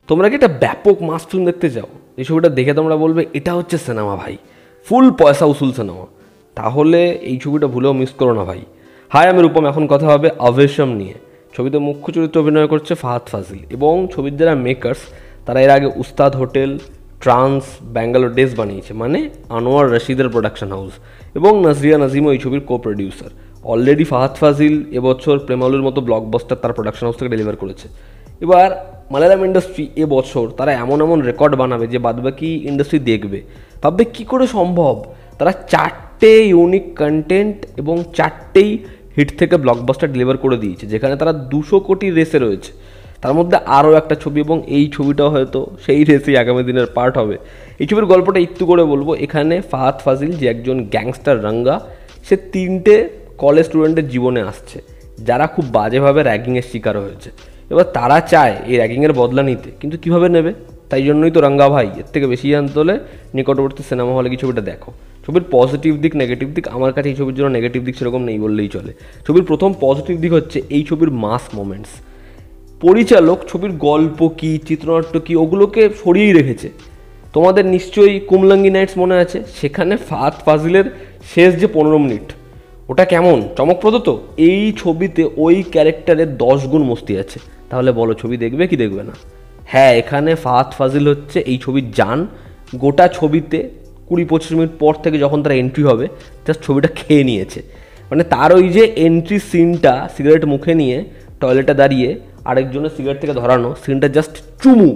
তোমরা কি একটা ব্যাপক মাস ফিল্ম দেখতে চাও? এই ছবিটা দেখে তোমরা বলবে এটা হচ্ছে সিনেমা ভাই, ফুল পয়সা উসুল সিনেমা, তাহলে এই ছবিটা ভুলেও মিস করো না ভাই। হাই, আমি রূপম। এখন কথা হবে আভেশম নিয়ে। ছবিতে মুখ্য চরিত্রে অভিনয় করছে ফাহাদ ফাজিল এবং ছবির যারা মেকার্স তারা এর আগে উস্তাদ হোটেল, ট্রান্স, ব্যাঙ্গালোর ডেজ বানিয়েছে, মানে আনোয়ার রশিদের প্রোডাকশন হাউস, এবং নাজরিয়া নাজিমও এই ছবির কো প্রডিউসার। অলরেডি ফাহাদ ফাজিল এবছর প্রেমালুর মতো ব্লকবাস্টার তার প্রোডাকশন হাউস থেকে ডেলিভার করেছে। এবার মালায়ালাম ইন্ডাস্ট্রি এবছর তারা এমন এমন রেকর্ড বানাবে যে বাদবাকি ইন্ডাস্ট্রি দেখবে, ভাববে কী করে সম্ভব। তারা 4টে ইউনিক কন্টেন্ট এবং 4টেই হিট থেকে ব্লকবাস্টার ডেলিভার করে দিয়েছে, যেখানে তারা 200 কোটি রেসে রয়েছে। তার মধ্যে আরও একটা ছবি, এবং এই ছবিটাও হয়তো সেই রেসেই আগামী দিনের পার্ট হবে। এই ছবির গল্পটা একটু করে বলবো। এখানে ফাহাদ ফাজিল যে একজন গ্যাংস্টার রাঙ্গা, সে 3টে কলেজ স্টুডেন্টের জীবনে আসছে যারা খুব বাজেভাবে র্যাগিংয়ের শিকার হয়েছে। এবার তারা চায় এই র্যাগিংয়ের বদলা নিতে, কিন্তু কীভাবে নেবে? তাই জন্যই তো রাঙ্গা ভাই। এর থেকে বেশি জানতে হলে নিকটবর্তী সিনেমা হলে কি ছবিটা দেখো। ছবির পজিটিভ দিক, নেগেটিভ দিক, আমার কাছে এই ছবির জন্য নেগেটিভ দিক সেরকম নেই বললেই চলে। ছবির প্রথম পজিটিভ দিক হচ্ছে এই ছবির মাস মোমেন্টস। পরিচালক ছবির গল্প কী, চিত্রনাট্য কী, ওগুলোকে সরিয়েই রেখেছে। তোমাদের নিশ্চয়ই কুমলাঙ্গি নাইটস মনে আছে, সেখানে ফাহাদ ফাজিলের শেষ যে 15 মিনিট, ওটা কেমন চমকপ্রদ। তো এই ছবিতে ওই ক্যারেক্টারের 10 গুণ মস্তি আছে। তাহলে বলো ছবি দেখবে কি দেখবে না? হ্যাঁ, এখানে ফাহাদ ফাজিল হচ্ছে এই ছবির জান। গোটা ছবিতে 20-25 মিনিট পর থেকে যখন তারা এন্ট্রি হবে, জাস্ট ছবিটা খেয়ে নিয়েছে। মানে তার ওই যে এন্ট্রি সিনটা, সিগারেট মুখে নিয়ে টয়লেটে দাঁড়িয়ে আরেকজনের সিগারেট থেকে ধরানো সিনটা জাস্ট চুমু।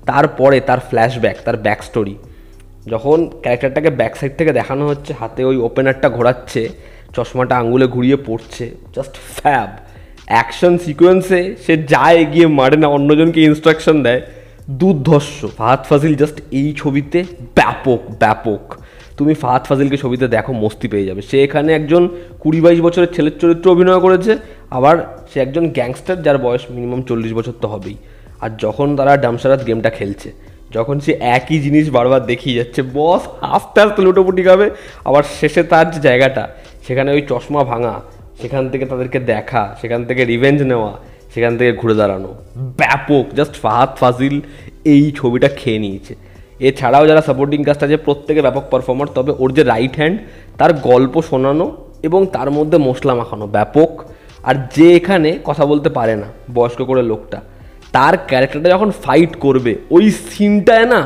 তারপরে তার ফ্ল্যাশব্যাক, তার ব্যাক স্টোরি, যখন ক্যারেক্টারটাকে ব্যাক সাইড থেকে দেখানো হচ্ছে, হাতে ওই ওপেনারটা ঘোরাচ্ছে, চশমাটা আঙুলে ঘুরিয়ে পড়ছে, জাস্ট ফ্যাব। অ্যাকশন সিকোয়েন্সে সে যায় এগিয়ে মারে না, অন্যজনকে ইনস্ট্রাকশন দেয়, দুর্ধর্ষ। ফাহাদ ফাজিল জাস্ট এই ছবিতে ব্যাপক ব্যাপক। তুমি ফাহাদ ফাজিলকে ছবিতে দেখো, মস্তি পেয়ে যাবে। সে এখানে একজন 20-22 বছরের ছেলের চরিত্র অভিনয় করেছে, আবার সে একজন গ্যাংস্টার যার বয়স মিনিমাম 40 বছর তো হবেই। আর যখন তারা ডামসারাত গেমটা খেলছে, যখন সে একই জিনিস বারবার দেখিয়ে যাচ্ছে, বস আস্তে আস্তে লুটোপুটি খাবে। আবার শেষে তার যে জায়গাটা, সেখানে ওই চশমা ভাঙা, সেখান থেকে তাদেরকে দেখা, সেখান থেকে রিভেঞ্জ নেওয়া, সেখান থেকে ঘুরে দাঁড়ানো, ব্যাপক। জাস্ট ফাহাদ ফাজিল এই ছবিটা খেয়ে নিয়েছে। এছাড়াও যারা সাপোর্টিং কাস্ট আছে প্রত্যেকে ব্যাপক পারফর্মার, তবে ওর যে রাইট হ্যান্ড, তার গল্প শোনানো এবং তার মধ্যে মশলা মাখানো ব্যাপক। আর যে এখানে কথা বলতে পারে না, বয়স্ক করে লোকটা, তার ক্যারেক্টারটা যখন ফাইট করবে, ওই সিনটায় না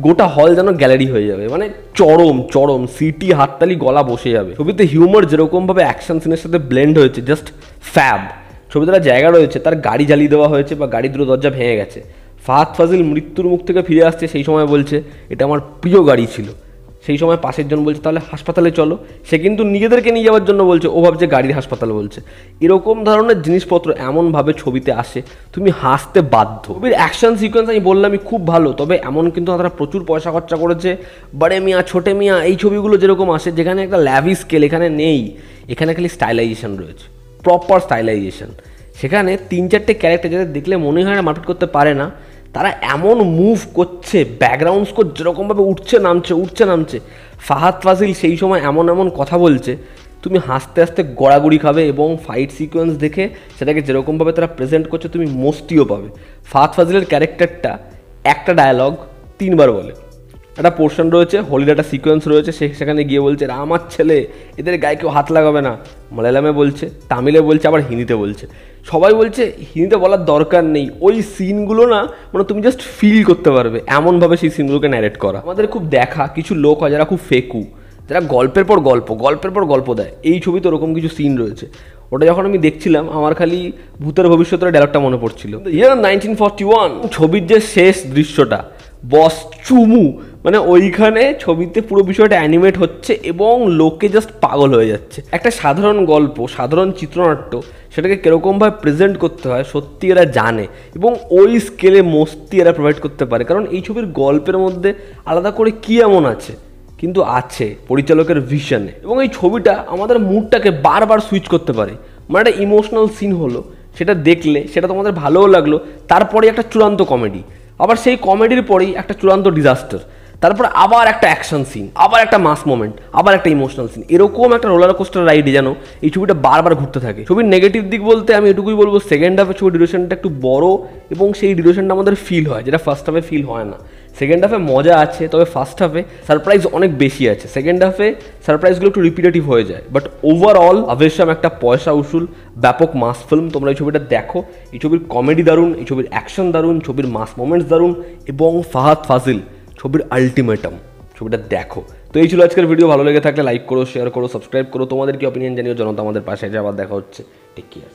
গোটা হল যেন গ্যালারি হয়ে যাবে। মানে চরম চরম সিটি, হাততালি, গলা বসে যাবে। ছবিতে হিউমার যেরকমভাবে অ্যাকশন সিনের সাথে ব্লেন্ড হয়েছে, জাস্ট ফ্যাব। ছবিতে একটা জায়গা রয়েছে, তার গাড়ি জ্বালিয়ে দেওয়া হয়েছে বা গাড়ির দুটো দরজা ভেঙে গেছে। ফাহাদ ফাজিল মৃত্যুর মুখ থেকে ফিরে আসছে, সেই সময় বলছে এটা আমার প্রিয় গাড়ি ছিল। সেই সময় পাশের জন বলছে তাহলে হাসপাতালে চলো, সে কিন্তু নিজেদেরকে নিয়ে যাওয়ার জন্য বলছে, ও ভাবছে গাড়ির হাসপাতাল বলছে। এরকম ধরনের জিনিসপত্র এমনভাবে ছবিতে আসে, তুমি হাসতে বাধ্য। ছবির অ্যাকশন সিকোয়েন্স আমি বললামই খুব ভালো, তবে এমন কিন্তু তারা প্রচুর পয়সা খরচা করেছে। বড়ে মিয়া ছোটে মিয়া এই ছবিগুলো যেরকম আসে, যেখানে একটা ল্যাভিশ স্কেল এখানে নেই, এখানে খালি স্টাইলাইজেশন রয়েছে, প্রপার স্টাইলাইজেশন। সেখানে 3-4টে ক্যারেক্টার যাদের দেখলে মনে হয় না মারপিট করতে পারে না, তারা এমন মুভ করছে, ব্যাকগ্রাউন্ড স্কোর যেরকমভাবে উঠছে নামছে। ফাহাদ ফাজিল সেই সময় এমন এমন কথা বলছে, তুমি হাসতে হাসতে গড়াগড়ি খাবে, এবং ফাইট সিকোয়েন্স দেখে সেটাকে যেরকমভাবে তারা প্রেজেন্ট করছে তুমি মস্তিও পাবে। ফাহাদ ফাজিলের ক্যারেক্টারটা একটা ডায়ালগ 3 বার বলে। একটা পোর্শন রয়েছে, হোলির একটা সিকোয়েন্স রয়েছে, সেখানে গিয়ে বলছে এরা আমার ছেলে, এদের গায়ে কেউ হাত লাগাবে না। মালায়ালামে বলছে, তামিলে বলছে, আবার হিন্দিতে বলছে। সবাই বলছে হিন্দিতে বলার দরকার নেই, ওই সিনগুলো না মানে তুমি জাস্ট ফিল করতে পারবে, এমনভাবে সেই সিনগুলোকে ন্যারেট করা। আমাদের খুব দেখা কিছু লোক হয় যারা খুব ফেকু, যারা গল্পের পর গল্প দেয়। এই ছবিতে ওরকম কিছু সিন রয়েছে। ওটা যখন আমি দেখছিলাম, আমার খালি ভূতের ভবিষ্যতের ডায়লগটা মনে পড়ছিল, ইয়ার 1941। ছবির যে শেষ দৃশ্যটা, বস চুমু, মানে ওইখানে ছবিতে পুরো বিষয়টা অ্যানিমেট হচ্ছে এবং লোকে জাস্ট পাগল হয়ে যাচ্ছে। একটা সাধারণ গল্প, সাধারণ চিত্রনাট্য, সেটাকে কীরকমভাবে প্রেজেন্ট করতে হয় সত্যি এরা জানে, এবং ওই স্কেলে মস্তি এরা প্রোভাইড করতে পারে। কারণ এই ছবির গল্পের মধ্যে আলাদা করে কী এমন আছে, কিন্তু আছে পরিচালকের ভিশনে। এবং এই ছবিটা আমাদের মুডটাকে বারবার সুইচ করতে পারে। মানে একটা ইমোশনাল সিন হলো, সেটা দেখলে সেটা তোমাদের ভালোও লাগলো, তারপরে একটা চূড়ান্ত কমেডি, আবার সেই কমেডির পরেই একটা চূড়ান্ত ডিজাস্টার, তারপর আবার একটা অ্যাকশন সিন, আবার একটা মাস মোমেন্ট, আবার একটা ইমোশনাল সিন, এরকম একটা রোলার কোস্টার রাইডে যেন এই ছবিটা বারবার ঘুরতে থাকে। ছবির নেগেটিভ দিক বলতে আমি এটুকুই বলবো, সেকেন্ড হাফে ছবির ডিউরেশনটা একটু বড় এবং সেই ডিউরেশনটা আমাদের ফিল হয়, যেটা ফার্স্ট হাফে ফিল হয় না। সেকেন্ড হাফে মজা আছে, তবে ফার্স্ট হাফে সারপ্রাইজ অনেক বেশি আছে। সেকেন্ড হাফে সারপ্রাইজগুলো একটু রিপিটেটিভ হয়ে যায়। বাট ওভারঅল আভেশম একটা পয়সা উসুল ব্যাপক মাস ফিল্ম। তোমরা এই ছবিটা দেখো, এই ছবির কমেডি দারুণ, এই ছবির অ্যাকশন দারুণ, ছবির মাস মোমেন্টস দারুণ এবং ফাহাদ ফাজিল ছবির আলটিমেটাম। ছবিটা দেখো। তো এই ছিল আজকের ভিডিও। ভালো লেগে থাকলে লাইক করো, শেয়ার করো, সাবস্ক্রাইব করো। তোমাদের কি অপিনিয়ন জানিও, জনতা আমাদের পাশে। আবার দেখা হচ্ছে। Take care.